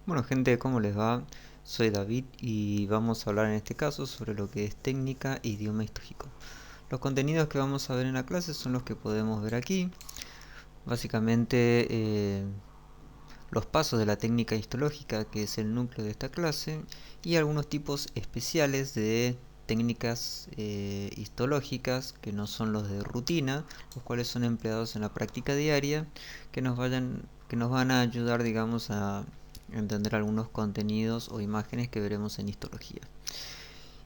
Bueno gente, ¿cómo les va? Soy David y vamos a hablar en este caso sobre lo que es técnica e idioma histórico. Los contenidos que vamos a ver en la clase son los que podemos ver aquí. Básicamente los pasos de la técnica histológica, que es el núcleo de esta clase, y algunos tipos especiales de técnicas histológicas que no son los de rutina, los cuales son empleados en la práctica diaria, que nos van a ayudar, digamos, a entender algunos contenidos o imágenes que veremos en histología.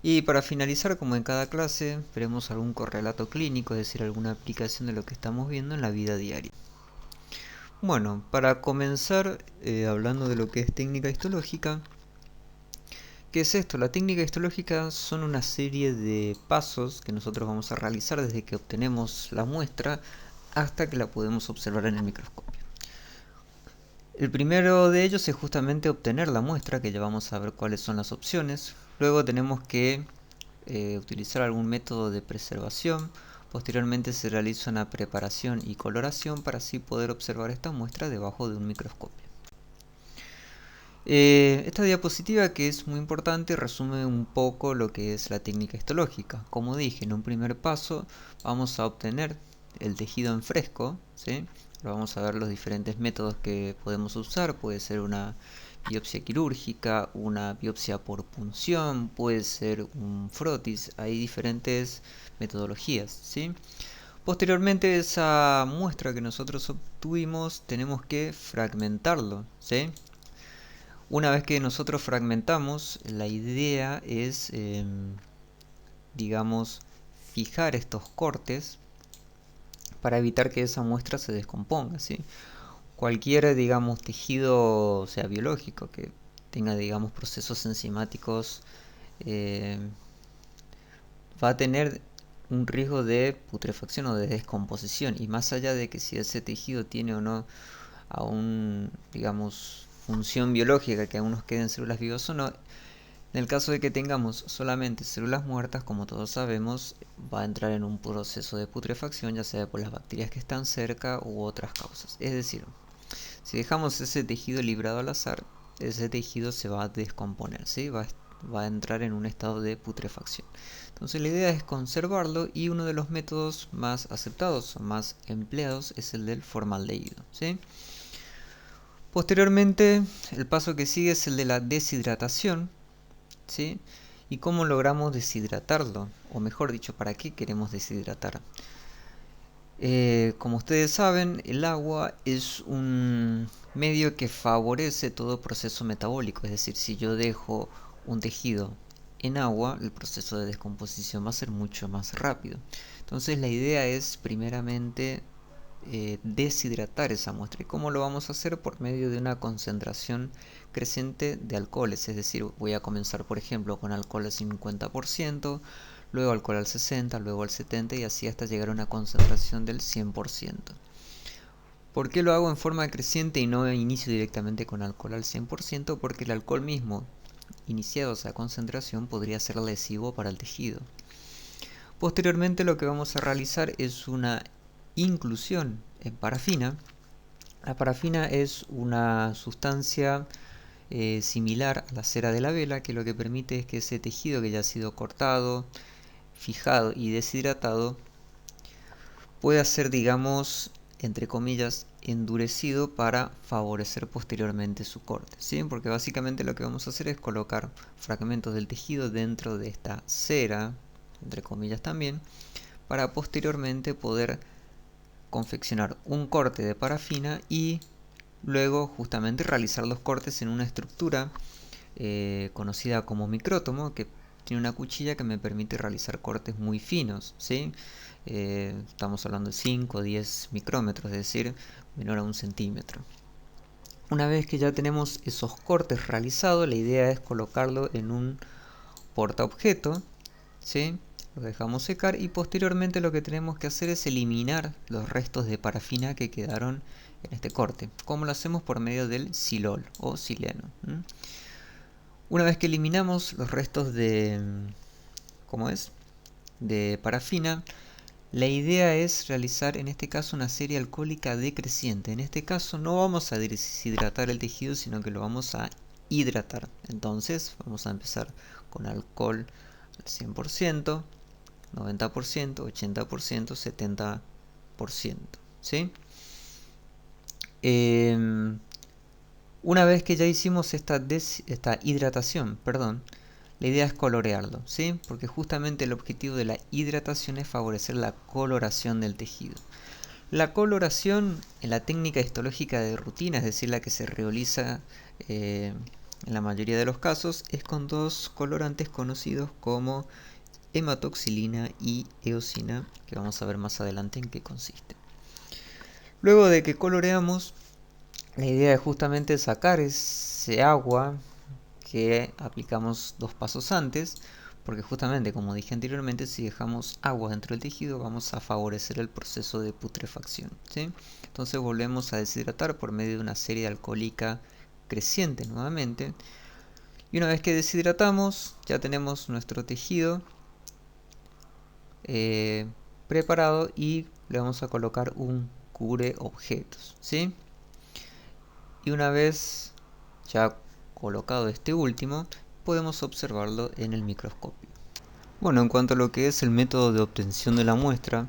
Y para finalizar, como en cada clase, veremos algún correlato clínico, es decir, alguna aplicación de lo que estamos viendo en la vida diaria. Bueno, para comenzar hablando de lo que es técnica histológica, ¿qué es esto? La técnica histológica son una serie de pasos que nosotros vamos a realizar desde que obtenemos la muestra hasta que la podemos observar en el microscopio. El primero de ellos es justamente obtener la muestra, que ya vamos a ver cuáles son las opciones. Luego tenemos que utilizar algún método de preservación. Posteriormente se realiza una preparación y coloración para así poder observar esta muestra debajo de un microscopio. Esta diapositiva, que es muy importante, resume un poco lo que es la técnica histológica. Como dije, en un primer paso vamos a obtener el tejido en fresco, ¿sí? Vamos a ver los diferentes métodos que podemos usar. Puede ser una biopsia quirúrgica, una biopsia por punción, puede ser un frotis. Hay diferentes metodologías, ¿sí? Posteriormente, esa muestra que nosotros obtuvimos tenemos que fragmentarlo, ¿sí? Una vez que nosotros fragmentamos, la idea es, digamos, fijar estos cortes para evitar que esa muestra se descomponga, ¿sí? Cualquier, digamos, tejido, sea biológico, que tenga, digamos, procesos enzimáticos, eh, va a tener un riesgo de putrefacción o de descomposición. Y más allá de que si ese tejido tiene o no aún, digamos, función biológica, que aún nos queden células vivas o no, en el caso de que tengamos solamente células muertas, como todos sabemos, va a entrar en un proceso de putrefacción, ya sea por las bacterias que están cerca u otras causas. Es decir, si dejamos ese tejido librado al azar, ese tejido se va a descomponer, ¿sí? Va a entrar en un estado de putrefacción. Entonces la idea es conservarlo, y uno de los métodos más aceptados o más empleados es el del formaldehído, ¿sí? Posteriormente, el paso que sigue es el de la deshidratación, ¿sí? ¿Y cómo logramos deshidratarlo? O mejor dicho, ¿para qué queremos deshidratar? Como ustedes saben, el agua es un medio que favorece todo proceso metabólico. Es decir, si yo dejo un tejido en agua, el proceso de descomposición va a ser mucho más rápido. Entonces la idea es primeramente deshidratar esa muestra. ¿Y cómo lo vamos a hacer? Por medio de una concentración creciente de alcoholes. Es decir, voy a comenzar, por ejemplo, con alcohol al 50%, luego alcohol al 60%, luego al 70%, y así hasta llegar a una concentración del 100%. ¿Por qué lo hago en forma creciente y no inicio directamente con alcohol al 100%? Porque el alcohol mismo, iniciado a esa concentración, podría ser lesivo para el tejido. Posteriormente, lo que vamos a realizar es una inclusión en parafina. La parafina es una sustancia similar a la cera de la vela, que lo que permite es que ese tejido que ya ha sido cortado, fijado y deshidratado pueda ser, digamos, entre comillas, endurecido para favorecer posteriormente su corte, ¿sí? Porque básicamente lo que vamos a hacer es colocar fragmentos del tejido dentro de esta cera, entre comillas también, para posteriormente poder confeccionar un corte de parafina y luego justamente realizar los cortes en una estructura conocida como micrótomo, que tiene una cuchilla que me permite realizar cortes muy finos, ¿sí? Estamos hablando de 5 o 10 micrómetros, es decir, menor a 1 centímetro. Una vez que ya tenemos esos cortes realizados, la idea es colocarlo en un portaobjeto, ¿sí? Lo dejamos secar y posteriormente lo que tenemos que hacer es eliminar los restos de parafina que quedaron en este corte, como lo hacemos por medio del silol o sileno. Una vez que eliminamos los restos de, ¿cómo es?, de parafina, la idea es realizar en este caso una serie alcohólica decreciente. En este caso no vamos a deshidratar el tejido, sino que lo vamos a hidratar. Entonces vamos a empezar con alcohol al 100%, 90%, 80%, 70%. ¿Sí? Una vez que ya hicimos esta hidratación, perdón, la idea es colorearlo, ¿sí? Porque justamente el objetivo de la hidratación es favorecer la coloración del tejido. La coloración en la técnica histológica de rutina, es decir, la que se realiza en la mayoría de los casos, es con dos colorantes conocidos como hematoxilina y eosina, que vamos a ver más adelante en qué consiste. Luego de que coloreamos, la idea es justamente sacar ese agua que aplicamos 2 pasos antes, porque justamente, como dije anteriormente, si dejamos agua dentro del tejido vamos a favorecer el proceso de putrefacción, ¿sí? Entonces volvemos a deshidratar por medio de una serie alcohólica creciente nuevamente, y una vez que deshidratamos ya tenemos nuestro tejido preparado y le vamos a colocar un cubre objetos, ¿sí? Y una vez ya colocado este último, podemos observarlo en el microscopio. Bueno, en cuanto a lo que es el método de obtención de la muestra,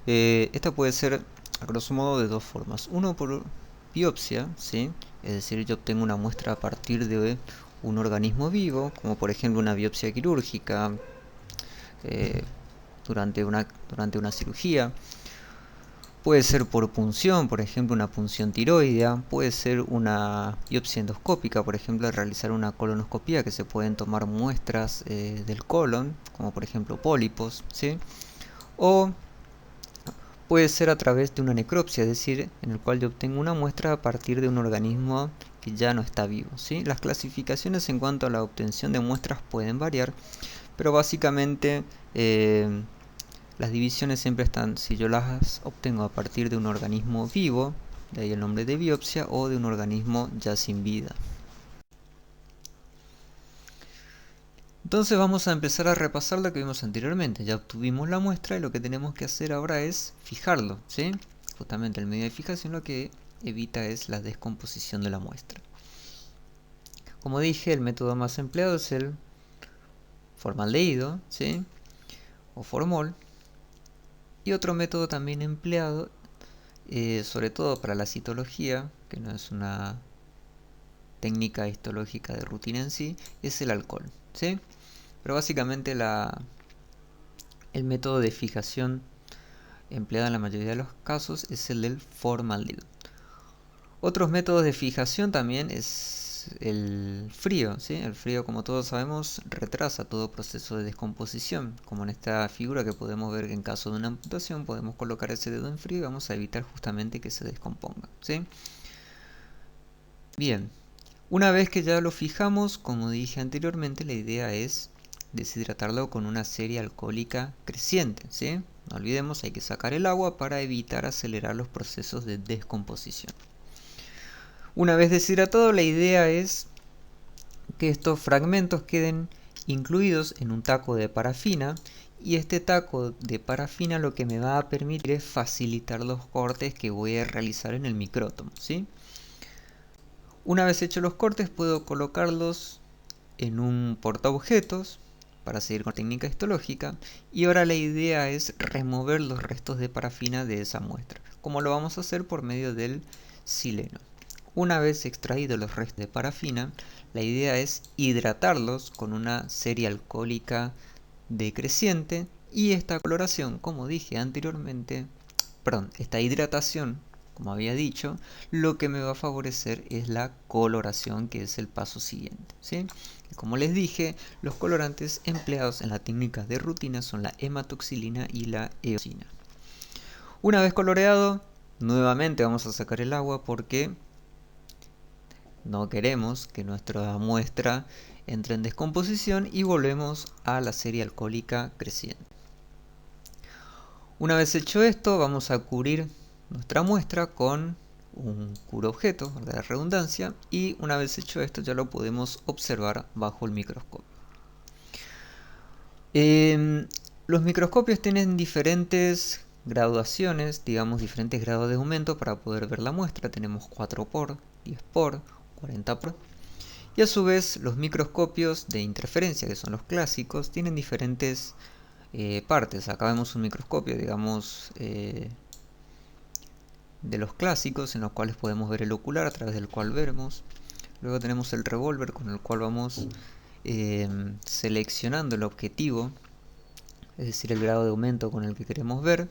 esta puede ser a grosso modo de dos formas. Uno por biopsia, ¿sí? Es decir, yo obtengo una muestra a partir de un organismo vivo, como por ejemplo una biopsia quirúrgica eh, durante una cirugía. Puede ser por punción, por ejemplo una punción tiroidea, puede ser una biopsia endoscópica, por ejemplo realizar una colonoscopia que se pueden tomar muestras del colon, como por ejemplo pólipos, ¿sí? O puede ser a través de una necropsia, es decir, en el cual yo obtengo una muestra a partir de un organismo que ya no está vivo, ¿sí? Las clasificaciones en cuanto a la obtención de muestras pueden variar, pero básicamente las divisiones siempre están, si yo las obtengo a partir de un organismo vivo, de ahí el nombre de biopsia, o de un organismo ya sin vida. Entonces vamos a empezar a repasar lo que vimos anteriormente. Ya obtuvimos la muestra y lo que tenemos que hacer ahora es fijarlo, ¿sí? Justamente el medio de fijación lo que evita es la descomposición de la muestra. Como dije, el método más empleado es el formaldehído, ¿sí? O formol. Y otro método también empleado, sobre todo para la citología, que no es una técnica histológica de rutina en sí, es el alcohol, ¿sí? Pero básicamente el método de fijación empleado en la mayoría de los casos es el del formaldehído. Otros métodos de fijación también es el frío, ¿sí? El frío, como todos sabemos, retrasa todo proceso de descomposición, como en esta figura que podemos ver que en caso de una amputación podemos colocar ese dedo en frío y vamos a evitar justamente que se descomponga, ¿sí? Bien, una vez que ya lo fijamos, como dije anteriormente, la idea es deshidratarlo con una serie alcohólica creciente, ¿sí? No olvidemos, hay que sacar el agua para evitar acelerar los procesos de descomposición. Una vez deshidratado, la idea es que estos fragmentos queden incluidos en un taco de parafina, y este taco de parafina lo que me va a permitir es facilitar los cortes que voy a realizar en el micrótomo, ¿sí? Una vez hechos los cortes, puedo colocarlos en un portaobjetos para seguir con la técnica histológica, y ahora la idea es remover los restos de parafina de esa muestra, como lo vamos a hacer por medio del sileno. Una vez extraídos los restos de parafina, la idea es hidratarlos con una serie alcohólica decreciente, y esta coloración, como dije anteriormente, perdón, esta hidratación, como había dicho, lo que me va a favorecer es la coloración, que es el paso siguiente, ¿sí? Como les dije, los colorantes empleados en la técnica de rutina son la hematoxilina y la eosina. Una vez coloreado, nuevamente vamos a sacar el agua porque no queremos que nuestra muestra entre en descomposición, y volvemos a la serie alcohólica creciente. Una vez hecho esto, vamos a cubrir nuestra muestra con un cubreobjeto, de redundancia, y una vez hecho esto ya lo podemos observar bajo el microscopio. Los microscopios tienen diferentes graduaciones, digamos diferentes grados de aumento para poder ver la muestra. Tenemos 4 por, 10 por, 40 por, Y a su vez los microscopios de interferencia, que son los clásicos, tienen diferentes partes. Acá vemos un microscopio, digamos, de los clásicos, en los cuales podemos ver el ocular a través del cual vemos. Luego tenemos el revólver, con el cual vamos seleccionando el objetivo, es decir, el grado de aumento con el que queremos ver.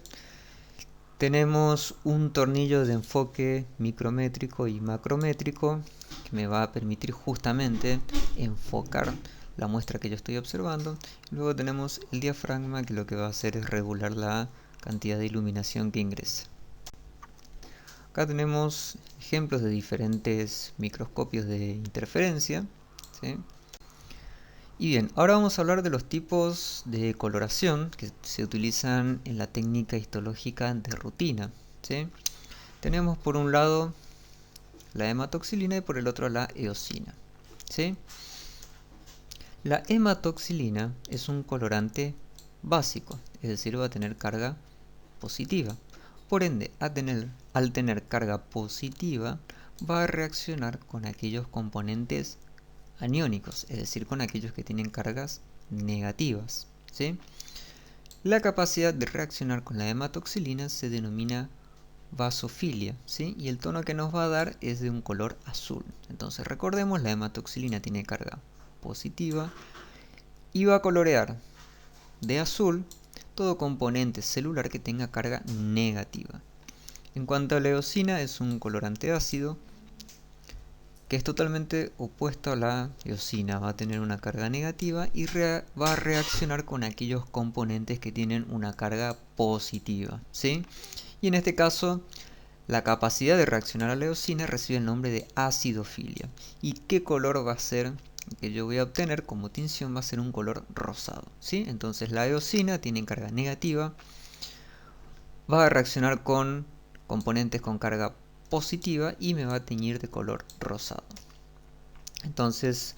Tenemos un tornillo de enfoque micrométrico y macrométrico que me va a permitir justamente enfocar la muestra que yo estoy observando. Luego tenemos el diafragma, que lo que va a hacer es regular la cantidad de iluminación que ingresa. Acá tenemos ejemplos de diferentes microscopios de interferencia, ¿sí? Y bien, ahora vamos a hablar de los tipos de coloración que se utilizan en la técnica histológica de rutina, ¿sí? Tenemos por un lado la hematoxilina y por el otro la eosina, ¿sí? La hematoxilina es un colorante básico, es decir, va a tener carga positiva. Por ende, al tener carga positiva, va a reaccionar con aquellos componentes aniónicos, es decir, con aquellos que tienen cargas negativas, ¿sí? La capacidad de reaccionar con la hematoxilina se denomina vasofilia, ¿sí? Y el tono que nos va a dar es de un color azul. Entonces recordemos, la hematoxilina tiene carga positiva y va a colorear de azul todo componente celular que tenga carga negativa. En cuanto a la eosina, es un colorante ácido que es totalmente opuesto a la eosina. Va a tener una carga negativa y va a reaccionar con aquellos componentes que tienen una carga positiva, ¿sí? Y en este caso, la capacidad de reaccionar a la eosina recibe el nombre de acidofilia. ¿Y qué color va a ser que yo voy a obtener como tinción? Va a ser un color rosado, ¿sí? Entonces la eosina tiene carga negativa, va a reaccionar con componentes con carga positiva y me va a teñir de color rosado. Entonces,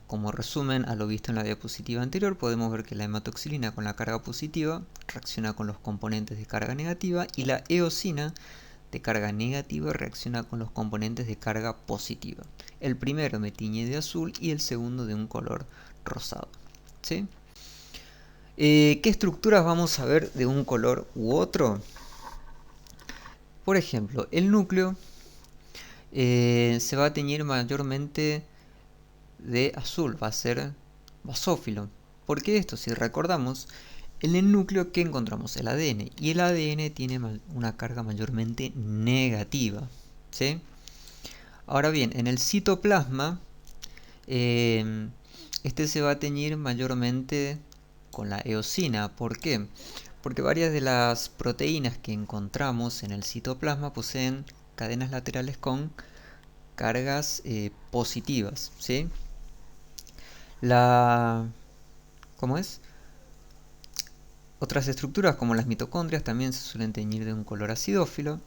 como resumen a lo visto en la diapositiva anterior, podemos ver que la hematoxilina con la carga positiva reacciona con los componentes de carga negativa y la eosina de carga negativa reacciona con los componentes de carga positiva. El primero me tiñe de azul y el segundo de un color rosado, ¿sí? ¿Qué estructuras vamos a ver de un color u otro? Por ejemplo, el núcleo se va a teñir mayormente de azul, va a ser basófilo. ¿Por qué esto? Si recordamos, en el núcleo que encontramos el ADN, y el ADN tiene una carga mayormente negativa, ¿sí? Ahora bien, en el citoplasma, este se va a teñir mayormente con la eosina. ¿Por qué? Porque varias de las proteínas que encontramos en el citoplasma poseen cadenas laterales con cargas positivas, ¿sí? ¿Cómo es? Otras estructuras como las mitocondrias también se suelen teñir de un color acidófilo,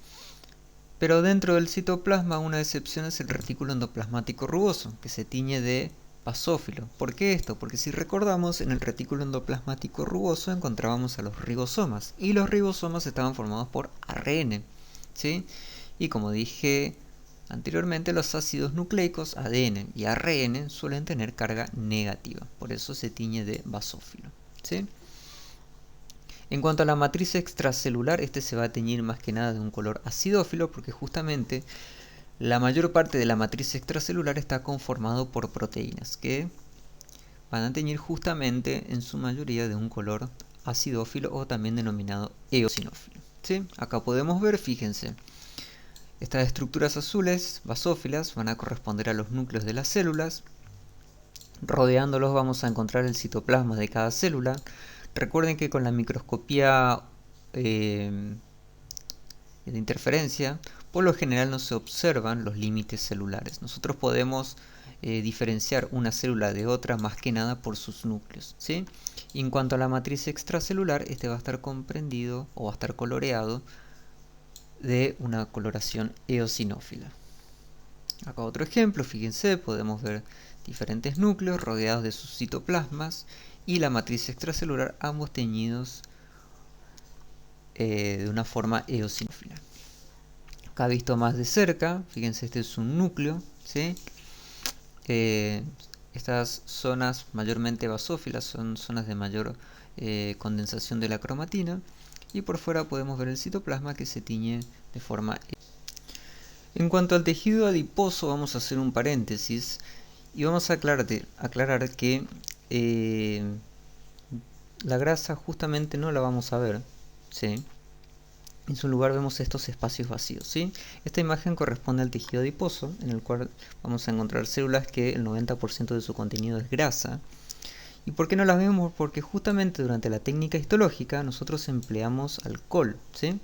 pero dentro del citoplasma una excepción es el retículo endoplasmático rugoso, que se tiñe de basófilo. ¿Por qué esto? Porque si recordamos, en el retículo endoplasmático rugoso encontrábamos a los ribosomas, y los ribosomas estaban formados por ARN, ¿sí? Y como dije anteriormente, los ácidos nucleicos ADN y ARN suelen tener carga negativa, por eso se tiñe de basófilo, ¿sí? En cuanto a la matriz extracelular, este se va a teñir más que nada de un color acidófilo, porque justamente la mayor parte de la matriz extracelular está conformado por proteínas que van a teñir justamente en su mayoría de un color acidófilo o también denominado eosinófilo, ¿sí? Acá podemos ver, fíjense, estas estructuras azules basófilas van a corresponder a los núcleos de las células. Rodeándolos vamos a encontrar el citoplasma de cada célula. Recuerden que con la microscopía de interferencia, por lo general no se observan los límites celulares. Nosotros podemos diferenciar una célula de otra más que nada por sus núcleos, ¿sí? Y en cuanto a la matriz extracelular, este va a estar comprendido o va a estar coloreado de una coloración eosinófila. Acá otro ejemplo, fíjense, podemos ver diferentes núcleos rodeados de sus citoplasmas y la matriz extracelular, ambos teñidos de una forma eosinófila. Acá visto más de cerca, fíjense, este es un núcleo, ¿sí? Eh, Estas zonas mayormente basófilas son zonas de mayor condensación de la cromatina, y por fuera podemos ver el citoplasma que se tiñe de forma... En cuanto al tejido adiposo, vamos a hacer un paréntesis y vamos a aclarar que eh, la grasa justamente no la vamos a ver, ¿sí? En su lugar vemos estos espacios vacíos, ¿sí? Esta imagen corresponde al tejido adiposo, en el cual vamos a encontrar células que el 90% de su contenido es grasa. ¿Y por qué no las vemos? Porque justamente durante la técnica histológica nosotros empleamos alcohol, ¿sí?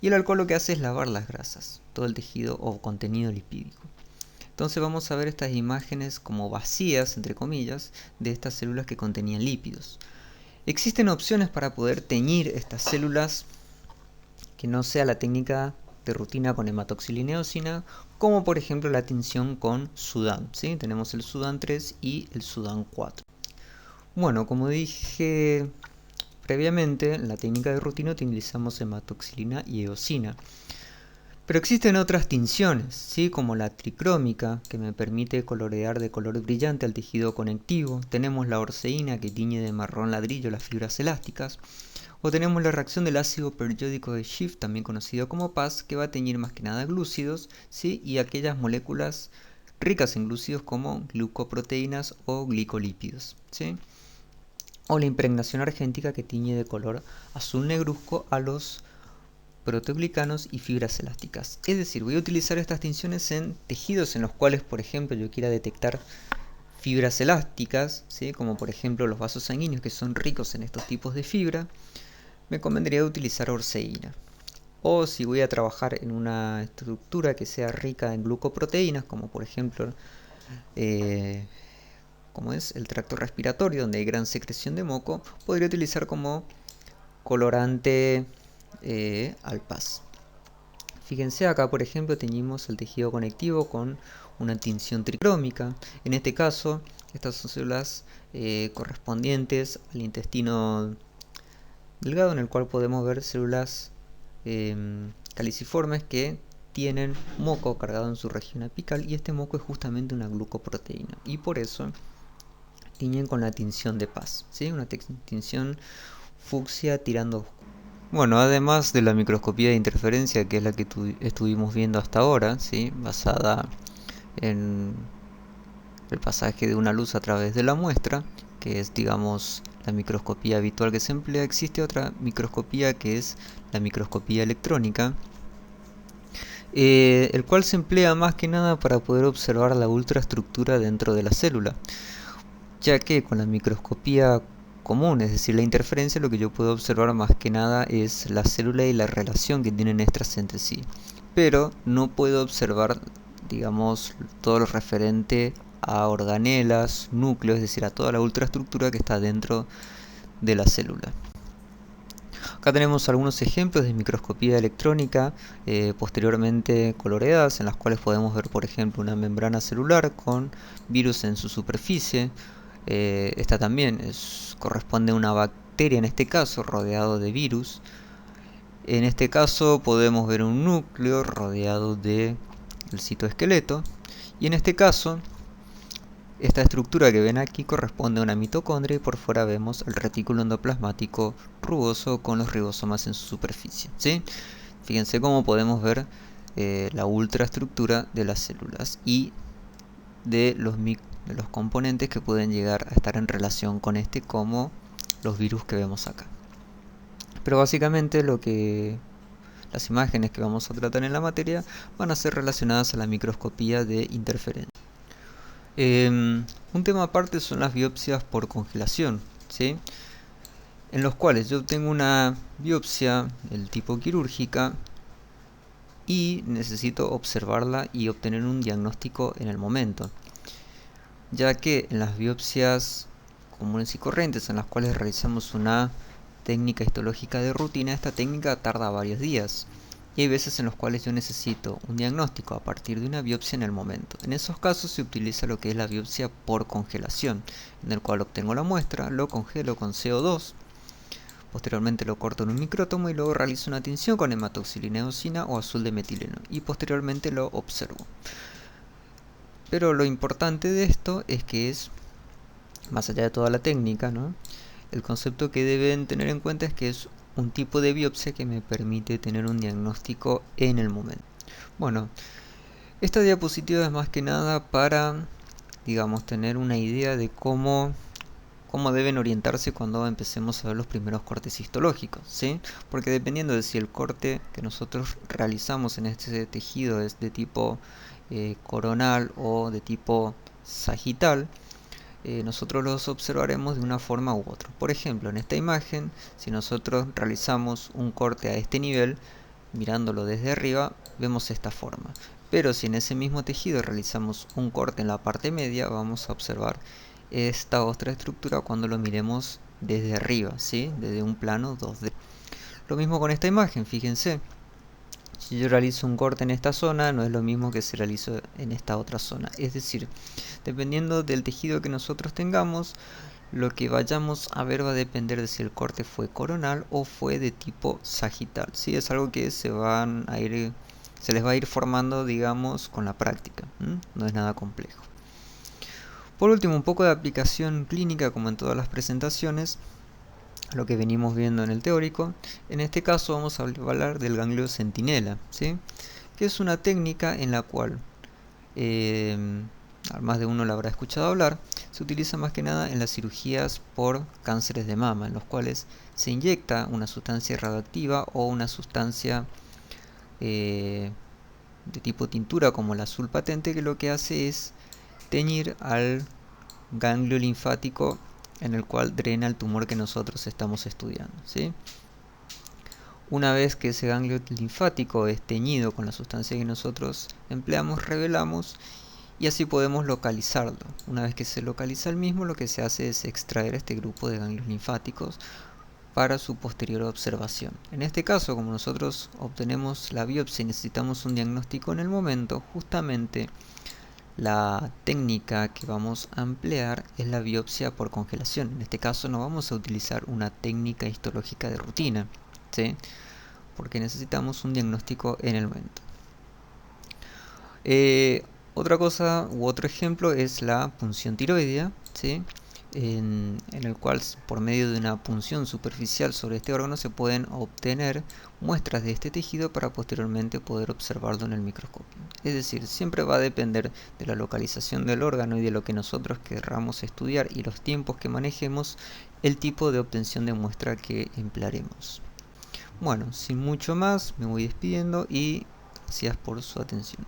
Y el alcohol lo que hace es lavar las grasas, todo el tejido o contenido lipídico. Entonces vamos a ver estas imágenes como vacías, entre comillas, de estas células que contenían lípidos. Existen opciones para poder teñir estas células que no sea la técnica de rutina con hematoxilina eosina, como por ejemplo la tinción con Sudan, ¿sí? Tenemos el Sudan 3 y el Sudan 4. Bueno, como dije previamente, en la técnica de rutina utilizamos hematoxilina y eosina. Pero existen otras tinciones, ¿sí? Como la tricrómica, que me permite colorear de color brillante al tejido conectivo. Tenemos la orceína, que tiñe de marrón ladrillo las fibras elásticas. O tenemos la reacción del ácido periódico de Schiff, también conocido como PAS, que va a teñir más que nada glúcidos, ¿sí? Y aquellas moléculas ricas en glúcidos como glucoproteínas o glicolípidos, ¿sí? O la impregnación argéntica, que tiñe de color azul negruzco a los proteoglicanos y fibras elásticas. Es decir, voy a utilizar estas tinciones en tejidos en los cuales, por ejemplo, yo quiera detectar fibras elásticas, ¿sí? Como por ejemplo los vasos sanguíneos, que son ricos en estos tipos de fibra. Me convendría utilizar orceína. O si voy a trabajar en una estructura que sea rica en glucoproteínas, como por ejemplo como es el tracto respiratorio, donde hay gran secreción de moco, podría utilizar como colorante alpaz. Fíjense acá, por ejemplo, teñimos el tejido conectivo con una tinción tricrómica. En este caso, estas son células correspondientes al intestino delgado, en el cual podemos ver células caliciformes que tienen moco cargado en su región apical, y este moco es justamente una glucoproteína, y por eso tiñen con la tinción de paz, ¿sí? Una tinción fucsia tirando oscuro. Bueno, además de la microscopía de interferencia, que es la que estuvimos viendo hasta ahora, ¿sí? Basada en el pasaje de una luz a través de la muestra, que es, digamos, la microscopía habitual que se emplea, existe otra microscopía que es la microscopía electrónica, el cual se emplea más que nada para poder observar la ultraestructura dentro de la célula, ya que con la microscopía común, es decir, la interferencia, lo que yo puedo observar más que nada es la célula y la relación que tienen estas entre sí, pero no puedo observar, digamos, todo lo referente a organelas, núcleos, es decir, a toda la ultraestructura que está dentro de la célula. Acá tenemos algunos ejemplos de microscopía electrónica posteriormente coloreadas, en las cuales podemos ver, por ejemplo, una membrana celular con virus en su superficie. Esta también corresponde a una bacteria, en este caso, rodeado de virus. En este caso podemos ver un núcleo rodeado del citoesqueleto. Y en este caso, esta estructura que ven aquí corresponde a una mitocondria, y por fuera vemos el retículo endoplasmático rugoso con los ribosomas en su superficie, ¿sí? Fíjense cómo podemos ver la ultraestructura de las células y de los componentes que pueden llegar a estar en relación con este, como los virus que vemos acá. Pero básicamente las imágenes que vamos a tratar en la materia van a ser relacionadas a la microscopía de interferencia. Un tema aparte son las biopsias por congelación, ¿sí? En los cuales yo tengo una biopsia del tipo quirúrgica y necesito observarla y obtener un diagnóstico en el momento, ya que en las biopsias comunes y corrientes, en las cuales realizamos una técnica histológica de rutina, esta técnica tarda varios días, y hay veces en los cuales yo necesito un diagnóstico a partir de una biopsia en el momento. En esos casos se utiliza lo que es la biopsia por congelación, en el cual obtengo la muestra, lo congelo con CO2, posteriormente lo corto en un micrótomo y luego realizo una tinción con hematoxilina eosina o azul de metileno, y posteriormente lo observo. Pero lo importante de esto es que es, más allá de toda la técnica, ¿no? El concepto que deben tener en cuenta es que es un tipo de biopsia que me permite tener un diagnóstico en el momento. Bueno, esta diapositiva es más que nada para, digamos, tener una idea de cómo deben orientarse cuando empecemos a ver los primeros cortes histológicos, ¿sí? Porque dependiendo de si el corte que nosotros realizamos en este tejido es de tipo coronal o de tipo sagital, nosotros los observaremos de una forma u otra. Por ejemplo, en esta imagen, si nosotros realizamos un corte a este nivel, mirándolo desde arriba, vemos esta forma. Pero si en ese mismo tejido realizamos un corte en la parte media, vamos a observar esta otra estructura cuando lo miremos desde arriba, ¿sí? Desde un plano 2D. Lo mismo con esta imagen, fíjense. Si yo realizo un corte en esta zona, no es lo mismo que si realizo en esta otra zona. Es decir, dependiendo del tejido que nosotros tengamos, lo que vayamos a ver va a depender de si el corte fue coronal o fue de tipo sagital. ¿Sí? Es algo que se les va a ir formando, digamos, con la práctica. No es nada complejo. Por último, un poco de aplicación clínica, como en todas las presentaciones, lo que venimos viendo en el teórico. En este caso vamos a hablar del ganglio centinela, ¿sí? Que es una técnica en la cual, más de uno la habrá escuchado hablar, se utiliza más que nada en las cirugías por cánceres de mama, en los cuales se inyecta una sustancia radioactiva o una sustancia de tipo tintura como el azul patente, que lo que hace es teñir al ganglio linfático en el cual drena el tumor que nosotros estamos estudiando, ¿sí? Una vez que ese ganglio linfático es teñido con la sustancia que nosotros empleamos, revelamos y así podemos localizarlo. Una vez que se localiza el mismo, lo que se hace es extraer este grupo de ganglios linfáticos para su posterior observación. En este caso, como nosotros obtenemos la biopsia y necesitamos un diagnóstico en el momento, justamente la técnica que vamos a emplear es la biopsia por congelación. En este caso no vamos a utilizar una técnica histológica de rutina, ¿sí? Porque necesitamos un diagnóstico en el momento. Otra cosa u otro ejemplo es la punción tiroidea, ¿sí? En el cual por medio de una punción superficial sobre este órgano se pueden obtener muestras de este tejido para posteriormente poder observarlo en el microscopio. Es decir, siempre va a depender de la localización del órgano y de lo que nosotros querramos estudiar y los tiempos que manejemos, el tipo de obtención de muestra que emplearemos. Bueno, sin mucho más, me voy despidiendo y gracias por su atención.